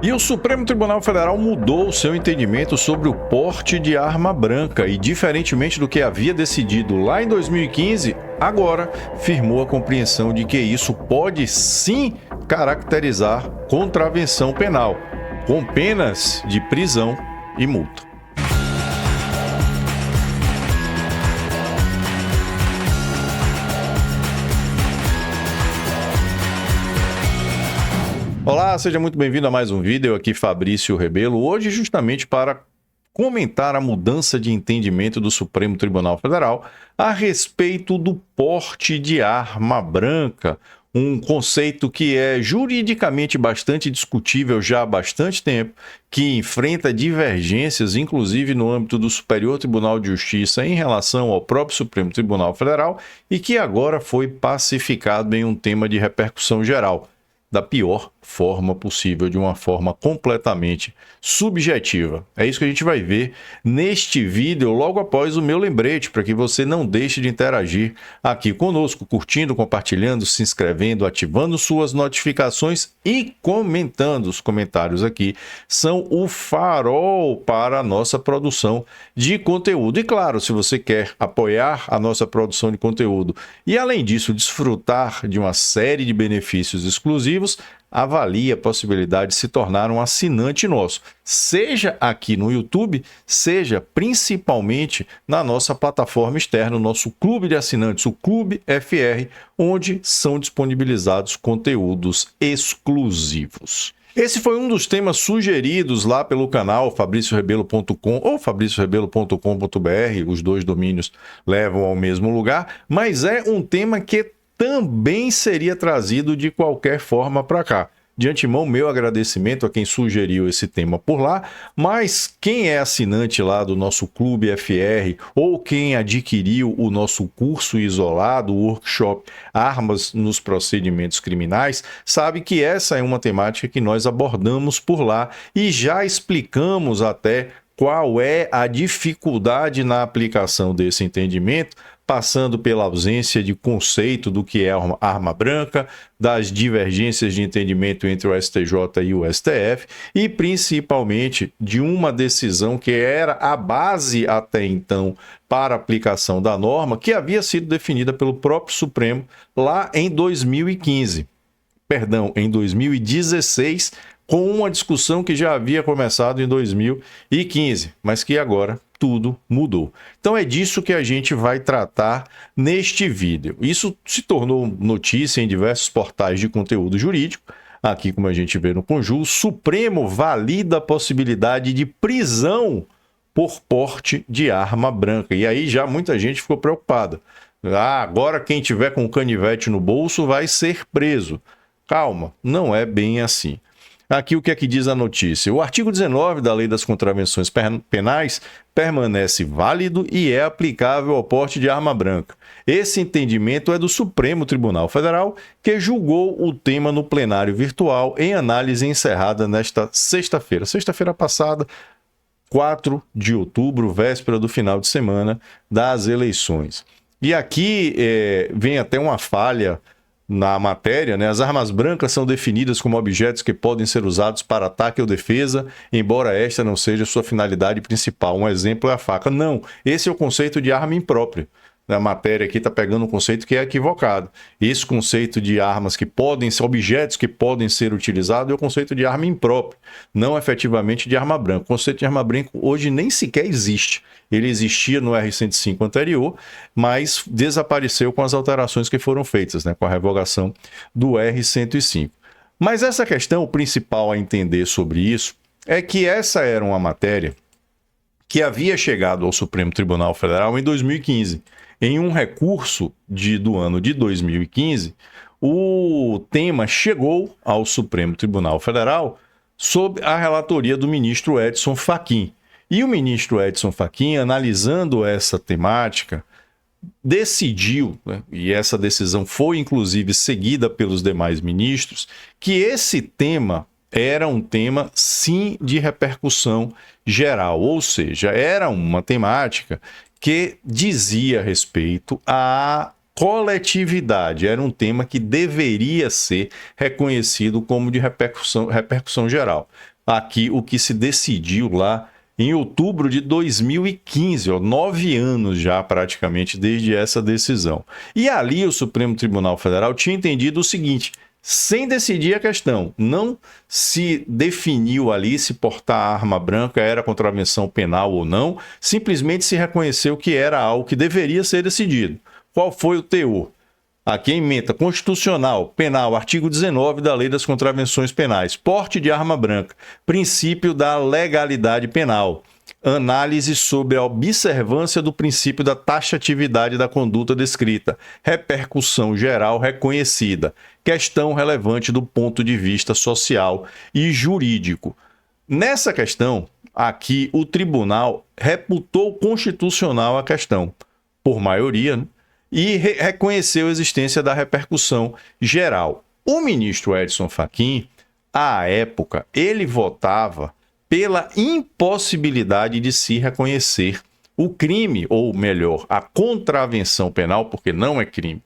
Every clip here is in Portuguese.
E o Supremo Tribunal Federal mudou seu entendimento sobre o porte de arma branca e, diferentemente do que havia decidido lá em 2015, agora firmou a compreensão de que isso pode sim caracterizar contravenção penal, com penas de prisão e multa. Olá, seja muito bem-vindo a mais um vídeo. Eu aqui, Fabrício Rebelo, hoje justamente para comentar a mudança de entendimento do Supremo Tribunal Federal a respeito do porte de arma branca, um conceito que é juridicamente bastante discutível já há bastante tempo, que enfrenta divergências, inclusive no âmbito do Superior Tribunal de Justiça em relação ao próprio Supremo Tribunal Federal e que agora foi pacificado em um tema de repercussão geral, da pior forma possível, de uma forma completamente subjetiva. É isso que a gente vai ver neste vídeo, logo após o meu lembrete, para que você não deixe de interagir aqui conosco, curtindo, compartilhando, se inscrevendo, ativando suas notificações e comentando. Os comentários aqui são o farol para a nossa produção de conteúdo. E claro, se você quer apoiar a nossa produção de conteúdo e, além disso, desfrutar de uma série de benefícios exclusivos, avalie a possibilidade de se tornar um assinante nosso, seja aqui no YouTube, seja principalmente na nossa plataforma externa, o nosso clube de assinantes, o Clube FR, onde são disponibilizados conteúdos exclusivos. Esse foi um dos temas sugeridos lá pelo canal fabriciorebelo.com ou fabriciorebelo.com.br, os dois domínios levam ao mesmo lugar, mas é um tema que também seria trazido de qualquer forma para cá. De antemão, meu agradecimento a quem sugeriu esse tema por lá, mas quem é assinante lá do nosso Clube FR ou quem adquiriu o nosso curso isolado, o workshop Armas nos Procedimentos Criminais, sabe que essa é uma temática que nós abordamos por lá e já explicamos até qual é a dificuldade na aplicação desse entendimento, passando pela ausência de conceito do que é arma branca, das divergências de entendimento entre o STJ e o STF e principalmente de uma decisão que era a base até então para a aplicação da norma, que havia sido definida pelo próprio Supremo lá em 2015. Perdão, em 2016, com uma discussão que já havia começado em 2015, mas que agora tudo mudou. Então é disso que a gente vai tratar neste vídeo. Isso se tornou notícia em diversos portais de conteúdo jurídico. Aqui, como a gente vê no conjunto, o Supremo valida a possibilidade de prisão por porte de arma branca. E aí já muita gente ficou preocupada. Agora quem tiver com canivete no bolso vai ser preso. Calma, não é bem assim. Aqui o que é que diz a notícia? O artigo 19 da Lei das Contravenções Penais permanece válido e é aplicável ao porte de arma branca. Esse entendimento é do Supremo Tribunal Federal, que julgou o tema no plenário virtual em análise encerrada nesta sexta-feira passada, 4 de outubro, véspera do final de semana das eleições. E aqui vem até uma falha na matéria, né? As armas brancas são definidas como objetos que podem ser usados para ataque ou defesa, embora esta não seja sua finalidade principal. Um exemplo é a faca. Não, esse é o conceito de arma imprópria. A matéria aqui está pegando um conceito que é equivocado. Esse conceito de armas que podem ser, objetos que podem ser utilizados, é o conceito de arma imprópria, não efetivamente de arma branca. O conceito de arma branca hoje nem sequer existe. Ele existia no R-105 anterior, mas desapareceu com as alterações que foram feitas, né, com a revogação do R-105. Mas essa questão, o principal a entender sobre isso, é que essa era uma matéria que havia chegado ao Supremo Tribunal Federal em 2015. Em um recurso do ano de 2015, o tema chegou ao Supremo Tribunal Federal sob a relatoria do ministro Edson Fachin. E o ministro Edson Fachin, analisando essa temática, decidiu, né, e essa decisão foi inclusive seguida pelos demais ministros, que esse tema era um tema, sim, de repercussão geral, ou seja, era uma temática que dizia respeito à coletividade, era um tema que deveria ser reconhecido como de repercussão geral. aqui o que se decidiu lá em outubro de 2015, 9 anos já praticamente desde essa decisão. E ali o Supremo Tribunal Federal tinha entendido o seguinte: sem decidir a questão, não se definiu ali se portar arma branca era contravenção penal ou não, simplesmente se reconheceu que era algo que deveria ser decidido. Qual foi o teor? Aqui a emenda constitucional, penal, artigo 19 da Lei das Contravenções Penais. Porte de arma branca. Princípio da legalidade penal. Análise sobre a observância do princípio da taxatividade da conduta descrita. Repercussão geral reconhecida. Questão relevante do ponto de vista social e jurídico. Nessa questão, aqui o tribunal reputou constitucional a questão, por maioria, né? E reconheceu a existência da repercussão geral. O ministro Edson Fachin, à época, ele votava pela impossibilidade de se reconhecer o crime, ou melhor, a contravenção penal, porque não é crime,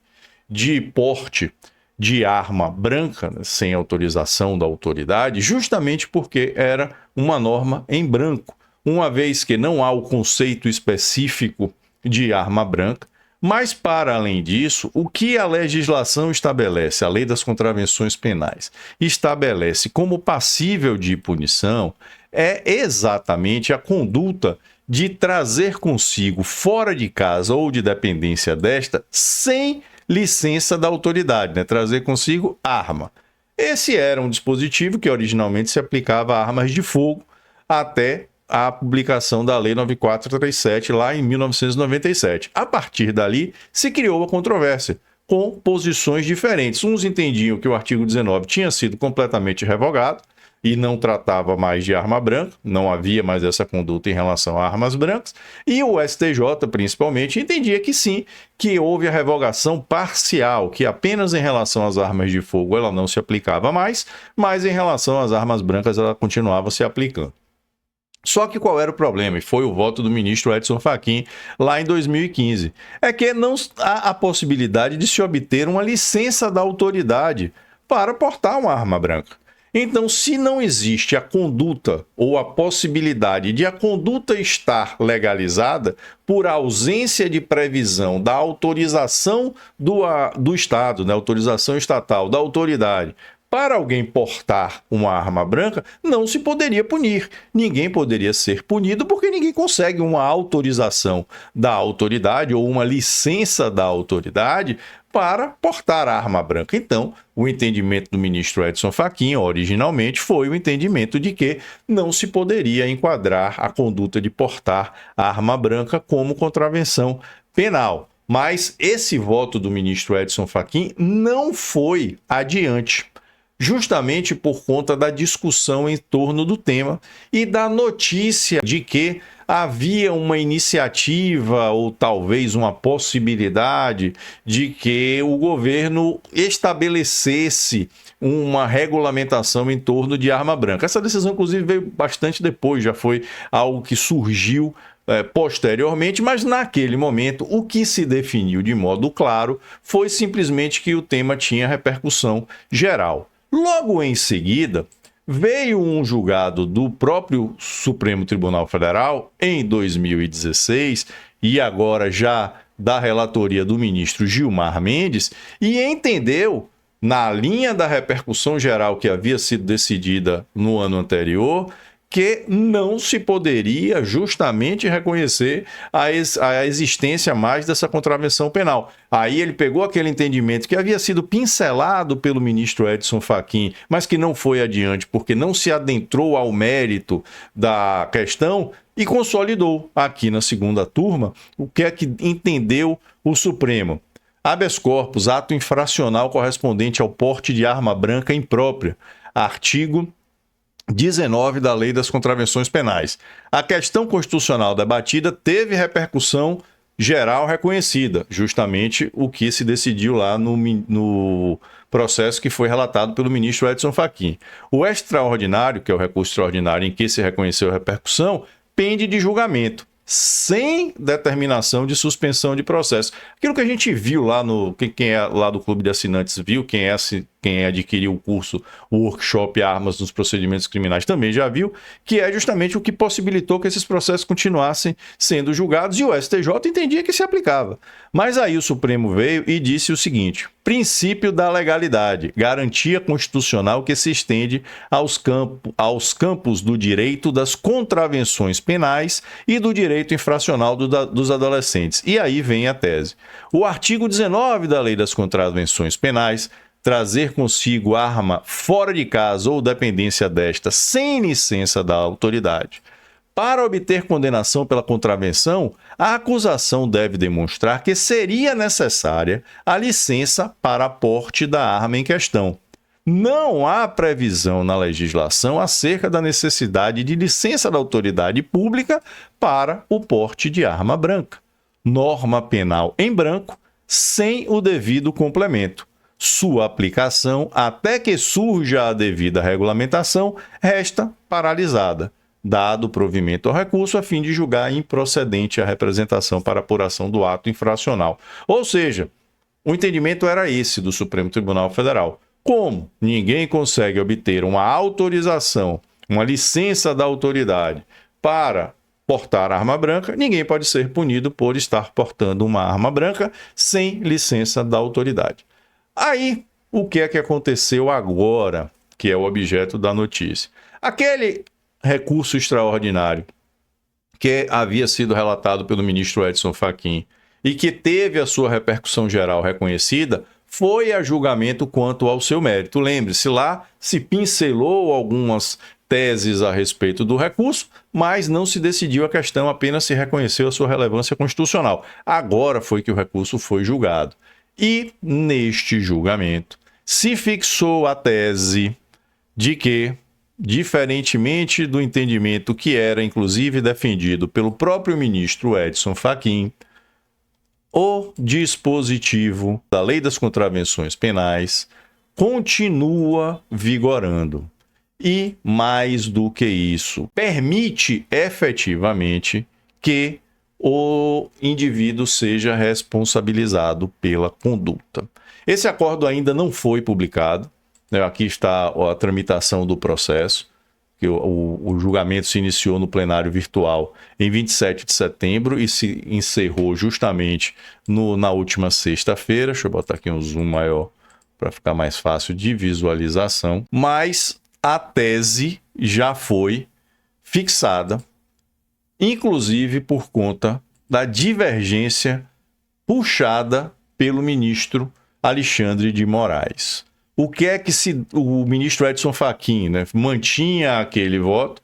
de porte de arma branca, né, sem autorização da autoridade, justamente porque era uma norma em branco, uma vez que não há o conceito específico de arma branca. Mas, para além disso, o que a legislação estabelece, a Lei das Contravenções Penais, estabelece como passível de punição é exatamente a conduta de trazer consigo, fora de casa ou de dependência desta, sem licença da autoridade, né? Trazer consigo arma. Esse era um dispositivo que originalmente se aplicava a armas de fogo até a publicação da Lei 9437, lá em 1997. A partir dali, se criou a controvérsia, com posições diferentes. Uns entendiam que o artigo 19 tinha sido completamente revogado e não tratava mais de arma branca, não havia mais essa conduta em relação a armas brancas, e o STJ, principalmente, entendia que sim, que houve a revogação parcial, que apenas em relação às armas de fogo ela não se aplicava mais, mas em relação às armas brancas ela continuava se aplicando. Só que qual era o problema? E foi o voto do ministro Edson Fachin lá em 2015. É que não há a possibilidade de se obter uma licença da autoridade para portar uma arma branca. Então, se não existe a conduta ou a possibilidade de a conduta estar legalizada por ausência de previsão da autorização do Estado, da autorização estatal, da autoridade, para alguém portar uma arma branca, não se poderia punir. Ninguém poderia ser punido porque ninguém consegue uma autorização da autoridade ou uma licença da autoridade para portar a arma branca. Então, o entendimento do ministro Edson Fachin, originalmente, foi o entendimento de que não se poderia enquadrar a conduta de portar a arma branca como contravenção penal. Mas esse voto do ministro Edson Fachin não foi adiante, justamente por conta da discussão em torno do tema e da notícia de que havia uma iniciativa ou talvez uma possibilidade de que o governo estabelecesse uma regulamentação em torno de arma branca. Essa decisão, inclusive, veio bastante depois, já foi algo que surgiu posteriormente, mas naquele momento o que se definiu de modo claro foi simplesmente que o tema tinha repercussão geral. Logo em seguida, veio um julgado do próprio Supremo Tribunal Federal em 2016 e agora já da relatoria do ministro Gilmar Mendes e entendeu, na linha da repercussão geral que havia sido decidida no ano anterior, que não se poderia justamente reconhecer a existência mais dessa contravenção penal. Aí ele pegou aquele entendimento que havia sido pincelado pelo ministro Edson Fachin, mas que não foi adiante porque não se adentrou ao mérito da questão e consolidou aqui na segunda turma o que é que entendeu o Supremo. Habeas corpus, ato infracional correspondente ao porte de arma branca imprópria. Artigo 19 da Lei das Contravenções Penais. A questão constitucional debatida teve repercussão geral reconhecida, justamente o que se decidiu lá no processo que foi relatado pelo ministro Edson Fachin. O extraordinário, que é o recurso extraordinário em que se reconheceu a repercussão, pende de julgamento, sem determinação de suspensão de processo. Aquilo que a gente viu lá quem é lá do Clube de Assinantes viu, quem é quem adquiriu o curso, o workshop Armas nos Procedimentos Criminais também já viu, que é justamente o que possibilitou que esses processos continuassem sendo julgados, e o STJ entendia que se aplicava. Mas aí o Supremo veio e disse o seguinte: princípio da legalidade, garantia constitucional que se estende aos campos do direito das contravenções penais e do direito infracional dos adolescentes. E aí vem a tese. O artigo 19 da Lei das Contravenções Penais, trazer consigo arma fora de casa ou dependência desta sem licença da autoridade. Para obter condenação pela contravenção, a acusação deve demonstrar que seria necessária a licença para porte da arma em questão. Não há previsão na legislação acerca da necessidade de licença da autoridade pública para o porte de arma branca. Norma penal em branco, sem o devido complemento. Sua aplicação, até que surja a devida regulamentação, resta paralisada, dado provimento ao recurso a fim de julgar improcedente a representação para apuração do ato infracional. Ou seja, o entendimento era esse do Supremo Tribunal Federal. Como ninguém consegue obter uma autorização, uma licença da autoridade para portar arma branca, ninguém pode ser punido por estar portando uma arma branca sem licença da autoridade. Aí, o que é que aconteceu agora, que é o objeto da notícia? Aquele recurso extraordinário que havia sido relatado pelo ministro Edson Fachin e que teve a sua repercussão geral reconhecida, foi a julgamento quanto ao seu mérito. Lembre-se, lá se pincelou algumas teses a respeito do recurso, mas não se decidiu a questão, apenas se reconheceu a sua relevância constitucional. Agora foi que o recurso foi julgado. E, neste julgamento, se fixou a tese de que, diferentemente do entendimento que era, inclusive, defendido pelo próprio ministro Edson Fachin, o dispositivo da Lei das Contravenções Penais continua vigorando. E, mais do que isso, permite efetivamente que o indivíduo seja responsabilizado pela conduta. Esse acordo ainda não foi publicado, né? Aqui está a tramitação do processo, que o julgamento se iniciou no plenário virtual em 27 de setembro e se encerrou justamente na última sexta-feira. Deixa eu botar aqui um zoom maior para ficar mais fácil de visualização. Mas a tese já foi fixada, inclusive por conta da divergência puxada pelo ministro Alexandre de Moraes. O que é que o ministro Edson Fachin, né, mantinha aquele voto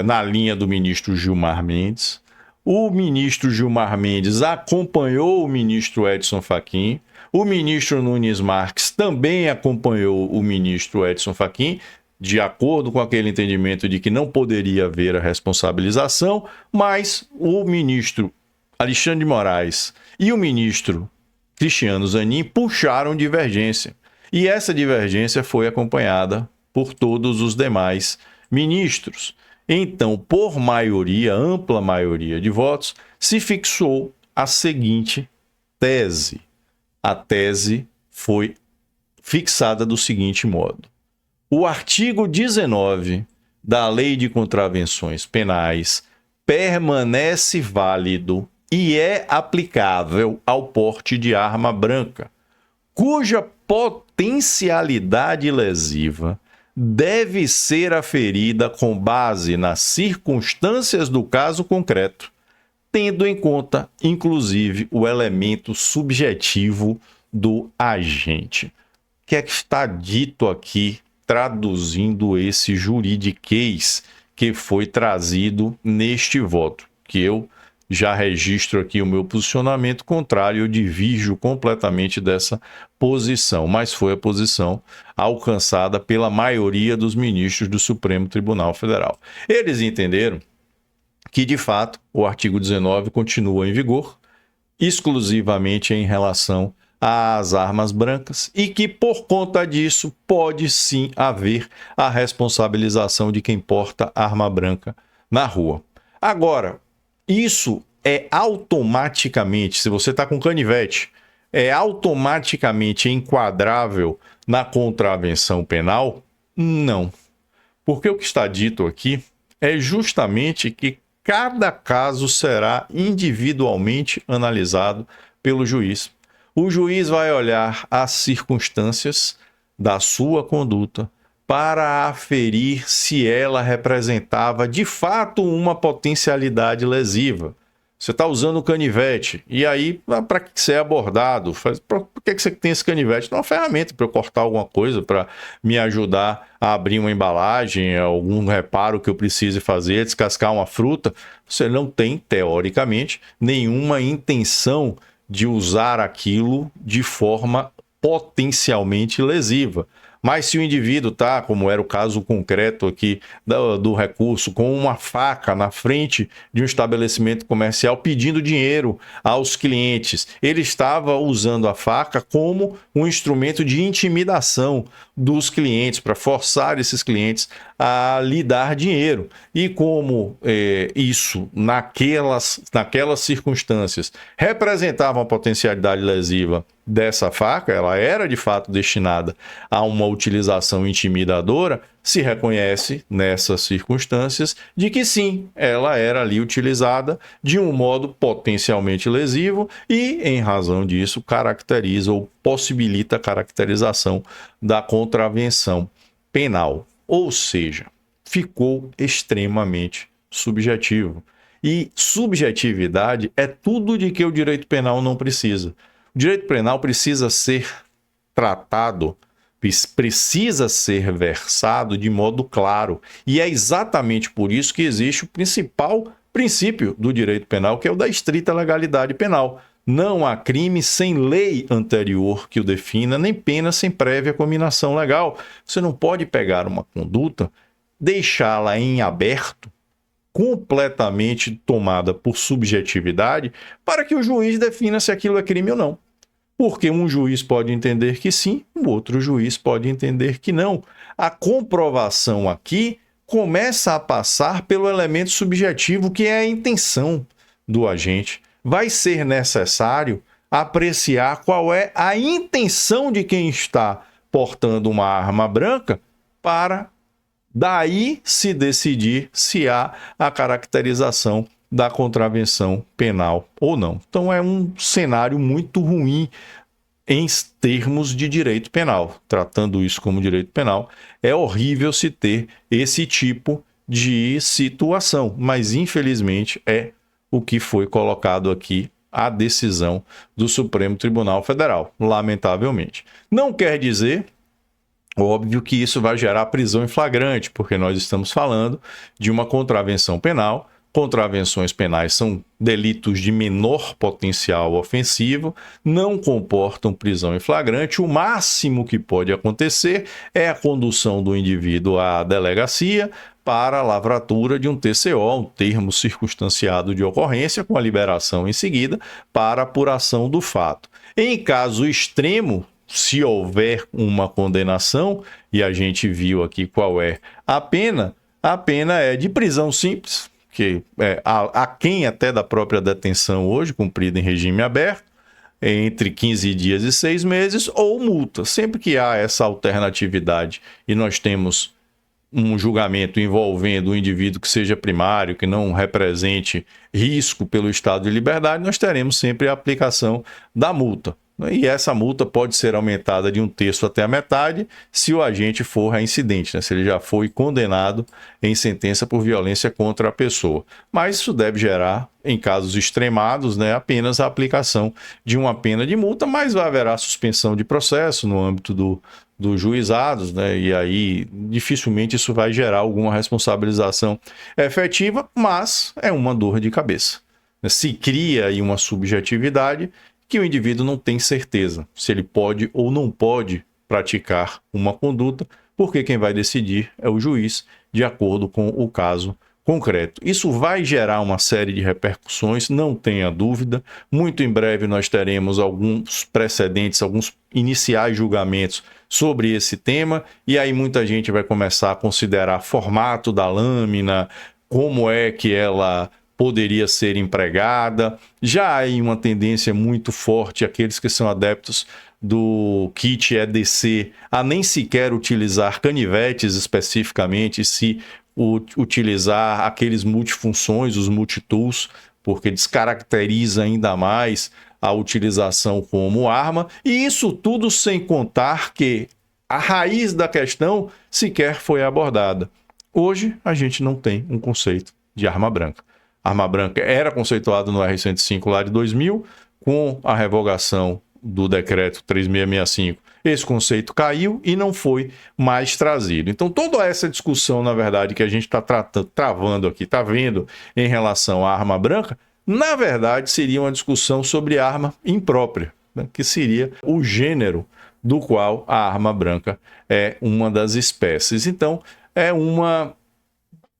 na linha do ministro Gilmar Mendes. O ministro Gilmar Mendes acompanhou o ministro Edson Fachin. O ministro Nunes Marques também acompanhou o ministro Edson Fachin, de acordo com aquele entendimento de que não poderia haver a responsabilização, mas o ministro Alexandre de Moraes e o ministro Cristiano Zanin puxaram divergência. E essa divergência foi acompanhada por todos os demais ministros. Então, por maioria, ampla maioria de votos, se fixou a seguinte tese. A tese foi fixada do seguinte modo: o artigo 19 da Lei de Contravenções Penais permanece válido e é aplicável ao porte de arma branca, cuja potencialidade lesiva deve ser aferida com base nas circunstâncias do caso concreto, tendo em conta, inclusive, o elemento subjetivo do agente. O que é que está dito aqui, traduzindo esse juridiquês que foi trazido neste voto, que eu já registro aqui o meu posicionamento contrário, eu divirjo completamente dessa posição, mas foi a posição alcançada pela maioria dos ministros do Supremo Tribunal Federal. Eles entenderam que, de fato, o artigo 19 continua em vigor, exclusivamente em relação às armas brancas, e que, por conta disso, pode sim haver a responsabilização de quem porta arma branca na rua. Agora, isso é automaticamente, se você está com canivete, é automaticamente enquadrável na contravenção penal? Não. Porque o que está dito aqui é justamente que cada caso será individualmente analisado pelo juiz. O juiz vai olhar as circunstâncias da sua conduta para aferir se ela representava de fato uma potencialidade lesiva. Você está usando o canivete, e aí, para que você é abordado? Por que você tem esse canivete? Não é uma ferramenta para eu cortar alguma coisa, para me ajudar a abrir uma embalagem, algum reparo que eu precise fazer, descascar uma fruta. Você não tem, teoricamente, nenhuma intenção de usar aquilo de forma potencialmente lesiva. Mas se o indivíduo está, como era o caso concreto aqui do recurso, com uma faca na frente de um estabelecimento comercial pedindo dinheiro aos clientes, ele estava usando a faca como um instrumento de intimidação dos clientes, para forçar esses clientes a lhe dar dinheiro. E como isso, naquelas circunstâncias, representava uma potencialidade lesiva dessa faca, ela era de fato destinada a uma utilização intimidadora, se reconhece nessas circunstâncias de que sim, ela era ali utilizada de um modo potencialmente lesivo e, em razão disso, caracteriza ou possibilita a caracterização da contravenção penal. Ou seja, ficou extremamente subjetivo. E subjetividade é tudo de que o direito penal não precisa. O direito penal precisa ser tratado, precisa ser versado de modo claro. E é exatamente por isso que existe o principal princípio do direito penal, que é o da estrita legalidade penal. Não há crime sem lei anterior que o defina, nem pena sem prévia cominação legal. Você não pode pegar uma conduta, deixá-la em aberto, completamente tomada por subjetividade, para que o juiz defina se aquilo é crime ou não. Porque um juiz pode entender que sim, o outro juiz pode entender que não. A comprovação aqui começa a passar pelo elemento subjetivo, que é a intenção do agente. Vai ser necessário apreciar qual é a intenção de quem está portando uma arma branca para daí se decidir se há a caracterização da contravenção penal ou não. Então é um cenário muito ruim em termos de direito penal. Tratando isso como direito penal, é horrível se ter esse tipo de situação, mas infelizmente é o que foi colocado aqui, a decisão do Supremo Tribunal Federal, lamentavelmente. Não quer dizer, óbvio, que isso vai gerar prisão em flagrante, porque nós estamos falando de uma contravenção penal. Contravenções penais são delitos de menor potencial ofensivo, não comportam prisão em flagrante. O máximo que pode acontecer é a condução do indivíduo à delegacia para a lavratura de um TCO, um termo circunstanciado de ocorrência, com a liberação em seguida para apuração do fato. Em caso extremo, se houver uma condenação, e a gente viu aqui qual é a pena é de prisão simples, que é aquém até da própria detenção hoje, cumprida em regime aberto, entre 15 dias e 6 meses, ou multa. Sempre que há essa alternatividade e nós temos um julgamento envolvendo um indivíduo que seja primário, que não represente risco pelo estado de liberdade, nós teremos sempre a aplicação da multa. E essa multa pode ser aumentada de 1/3 até a metade se o agente for reincidente, né? Se ele já foi condenado em sentença por violência contra a pessoa. Mas isso deve gerar, em casos extremados, né, apenas a aplicação de uma pena de multa, mas haverá suspensão de processo no âmbito dos juizados, né? E aí dificilmente isso vai gerar alguma responsabilização efetiva, mas é uma dor de cabeça. Se cria aí uma subjetividade que o indivíduo não tem certeza se ele pode ou não pode praticar uma conduta, porque quem vai decidir é o juiz, de acordo com o caso concreto. Isso vai gerar uma série de repercussões, não tenha dúvida. Muito em breve nós teremos alguns precedentes, alguns iniciais julgamentos sobre esse tema, e aí muita gente vai começar a considerar formato da lâmina, como é que ela poderia ser empregada. Já há uma tendência muito forte, aqueles que são adeptos do kit EDC, a nem sequer utilizar canivetes especificamente, se utilizar aqueles multifunções, os multitools, porque descaracteriza ainda mais a utilização como arma. E isso tudo sem contar que a raiz da questão sequer foi abordada. Hoje a gente não tem um conceito de arma branca. A arma branca era conceituada no R105 lá de 2000, com a revogação do decreto 3665. Esse conceito caiu e não foi mais trazido. Então, toda essa discussão, na verdade, que a gente está travando aqui, está vendo em relação à arma branca, na verdade, seria uma discussão sobre arma imprópria, né? Que seria o gênero do qual a arma branca é uma das espécies. Então, é uma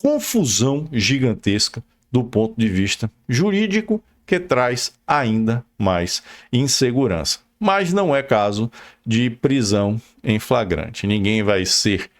confusão gigantesca do ponto de vista jurídico, que traz ainda mais insegurança. Mas não é caso de prisão em flagrante. Ninguém vai ser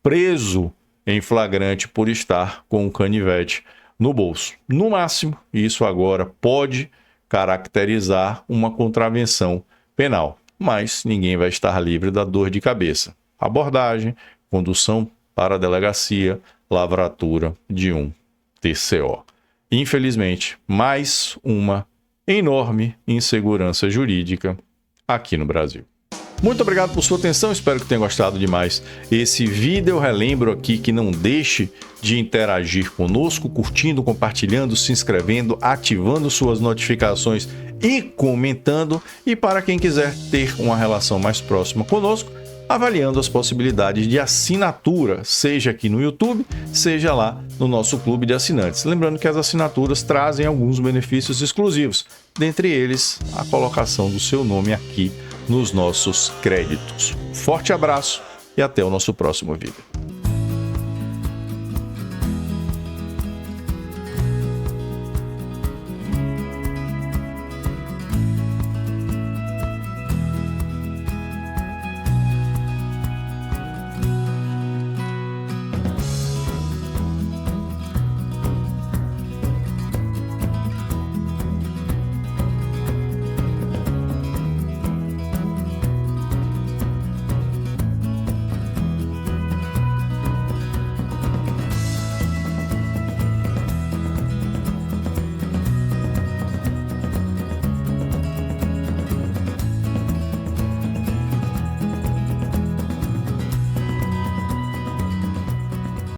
preso em flagrante por estar com um canivete no bolso. No máximo, isso agora pode caracterizar uma contravenção penal, mas ninguém vai estar livre da dor de cabeça. Abordagem, condução para a delegacia, lavratura de um TCO. Infelizmente, mais uma enorme insegurança jurídica aqui no Brasil. Muito obrigado por sua atenção, espero que tenha gostado demais esse vídeo. Eu relembro aqui que não deixe de interagir conosco, curtindo, compartilhando, se inscrevendo, ativando suas notificações e comentando. E para quem quiser ter uma relação mais próxima conosco, avaliando as possibilidades de assinatura, seja aqui no YouTube, seja lá no nosso clube de assinantes. Lembrando que as assinaturas trazem alguns benefícios exclusivos, dentre eles a colocação do seu nome aqui nos nossos créditos. Forte abraço e até o nosso próximo vídeo.